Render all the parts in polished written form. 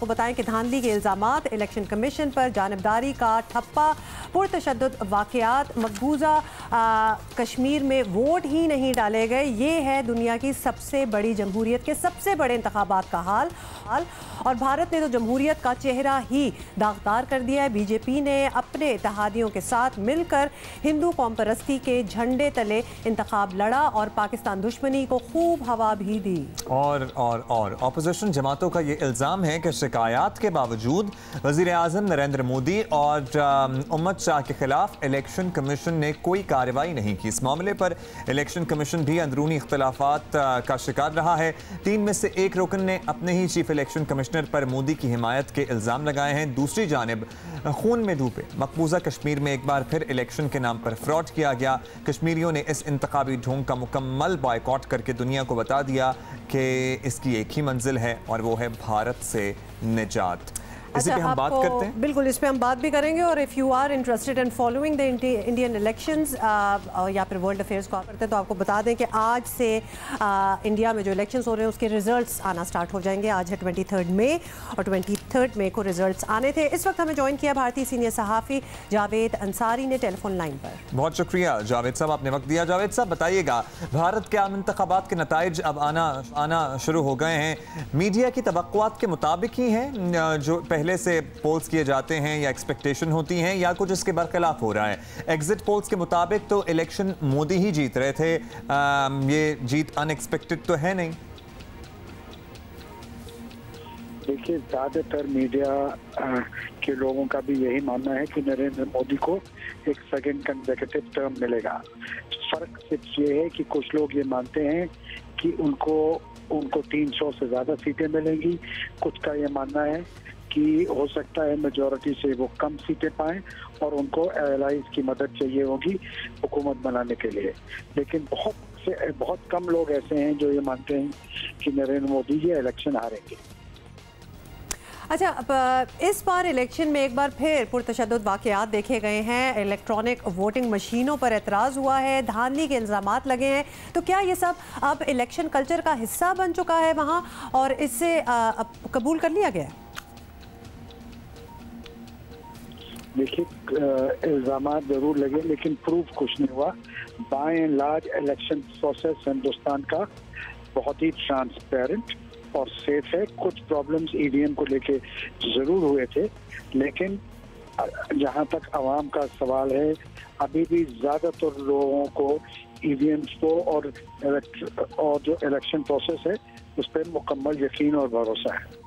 आपको बताएं कि धांधली के इल्जामात, इलेक्शन कमीशन पर जानबदारी का ठप्पा, पुरतशद्दुद वाक़यात, मकबूजा कश्मीर में वोट ही नहीं डाले गए। ये है दुनिया की सबसे बड़ी जमहूरियत के सबसे बड़े इंतखाबात का हाल। और भारत ने तो जमहूरियत का चेहरा ही दागदार कर दिया है। बीजेपी ने अपने इत्तेहादियों के साथ मिलकर हिंदू कौम परस्ती के झंडे तले इंतखाब लड़ा और पाकिस्तान दुश्मनी को खूब हवा भी दी। और ऑपोजिशन जमातों का ये इल्ज़ाम है कि शिकायत के बावजूद वज़ीर आज़म नरेंद्र मोदी और उम्मत शाह के खिलाफ इलेक्शन कमीशन ने कोई कार्रवाई नहीं की। इस मामले पर इलेक्शन कमीशन भी अंदरूनी इख्तलाफात का शिकार रहा है। 3 में से 1 रुकन ने अपने ही चीफ इलेक्शन कमिश्नर पर मोदी की हिमायत के इल्ज़ाम लगाए हैं। दूसरी जानिब खून में डूबे मकबूजा कश्मीर में एक बार फिर इलेक्शन के नाम पर फ्रॉड किया गया। कश्मीरियों ने इस इंतखाबी ढोंग का मुकम्मल बॉयकॉट करके दुनिया को बता दिया कि इसकी एक ही मंजिल है और वो है भारत से निजात। इसी पे हम बात करते हैं। बिल्कुल, इस पे हम बात भी करेंगे। और if you are interested in following the Indian elections या फिर वर्ल्ड अफेयर्स को आप करते हैं तो आपको बता दें कि आज से इंडिया में जो इलेक्शंस हो रहे हैं उसके रिजल्ट्स आना स्टार्ट हो जाएंगे। आज है 23 मई और 23 मई को रिजल्ट्स आने थे। इस वक्त हमें ज्वाइन किया भारतीय सीनियर सहाफ़ी जावेद अंसारी ने टेलीफोन लाइन पर। बहुत शुक्रिया जावेद साहब, आपने वक्त दिया। जावेद साहब बताइएगा, भारत के आम इंतखाबात के नताइज अब आना शुरू हो गए हैं। मीडिया की तवक्कुआत के मुताबिक ही हैं जो पहले से पोल्स किए जाते हैं या एक्सपेक्टेशन होती हैं, या कुछ इसके बरखिलाफ हो रहा है? एग्जिट पोल्स के मुताबिक तो इलेक्शन मोदी ही जीत रहे थे। ये जीत अनएक्सपेक्टेड तो है नहीं? देखिए, ज़्यादातर मीडिया के लोगों का भी यही मानना है कि नरेंद्र मोदी को एक सेकेंड कंसेक्यूटिव टर्म मिलेगा। फर्क सिर्फ ये है कि कुछ लोग ये मानते हैं कि उनको 300 से ज़्यादा सीटें मिलेंगी। कुछ का ये मानना है कि हो सकता है मेजॉरिटी से वो कम सीटें पाएं और उनको एलाइज की मदद चाहिए होगी हुकूमत बनाने के लिए। लेकिन बहुत कम लोग ऐसे हैं जो ये मानते हैं कि नरेंद्र मोदी ये इलेक्शन हारेंगे। अच्छा, अब इस बार इलेक्शन में एक बार फिर पुरतशद्दुद वाक़यात देखे गए हैं। इलेक्ट्रॉनिक वोटिंग मशीनों पर एतराज़ हुआ है, धांधली के इल्ज़ामात लगे हैं। तो क्या ये सब अब इलेक्शन कल्चर का हिस्सा बन चुका है वहाँ और इससे कबूल कर लिया गया है? देखिए, इल्ज़ामात ज़रूर लगे लेकिन प्रूफ कुछ नहीं हुआ। By and large election process Hindustan का बहुत ही ट्रांसपेरेंट और सेफ है। कुछ प्रॉब्लम्स ईवीएम को लेके ज़रूर हुए थे, लेकिन जहां तक आवाम का सवाल है, अभी भी ज़्यादातर लोगों को ईवीएम्स को और जो इलेक्शन प्रोसेस है उस पर मुकम्मल यकीन और भरोसा है।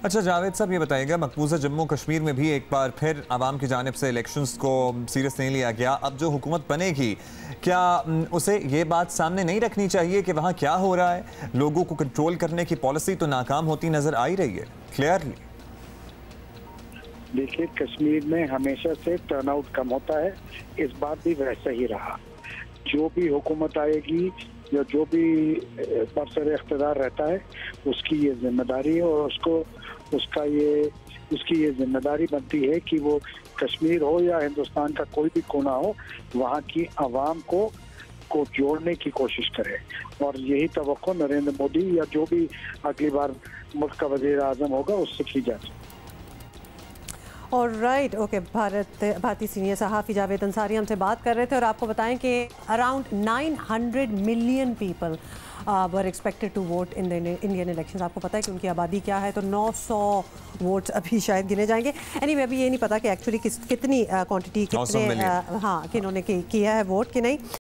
अच्छा जावेद साहब, ये बताइएगा, मकबूजा जम्मू कश्मीर में भी एक बार फिर आवाम की जानिब से इलेक्शंस को सीरियस नहीं लिया गया। अब जो हुकूमत बनेगी, क्या उसे ये बात सामने नहीं रखनी चाहिए कि वहाँ क्या हो रहा है? लोगों को कंट्रोल करने की पॉलिसी तो नाकाम होती नजर आ ही रही है क्लियरली। देखिए, कश्मीर में हमेशा से टर्नआउट कम होता है, इस बार भी वैसा ही रहा। जो भी हुकूमत आएगी या जो भी बरसर इख्तिदार रहता है उसकी ये जिम्मेदारी है और उसकी ये जिम्मेदारी बनती है कि वो कश्मीर हो या हिंदुस्तान का कोई भी कोना हो, वहाँ की आवाम को जोड़ने की कोशिश करे। और यही तवक्को नरेंद्र मोदी या जो भी अगली बार मुल्क का वज़ीर आज़म होगा उससे की जाए। और राइट, ओके, भारतीय सीनियर सहाफ़ी जावेद अंसारी हमसे बात कर रहे थे। और आपको बताएं कि around 900 million people were expected to vote in the Indian elections. आपको पता है कि उनकी आबादी क्या है? तो 900 वोट्स अभी शायद गिने जाएंगे। एनीवे, अभी ये नहीं पता कि एक्चुअली कितनी क्वांटिटी कितने किन्होंने किया है वोट कि नहीं।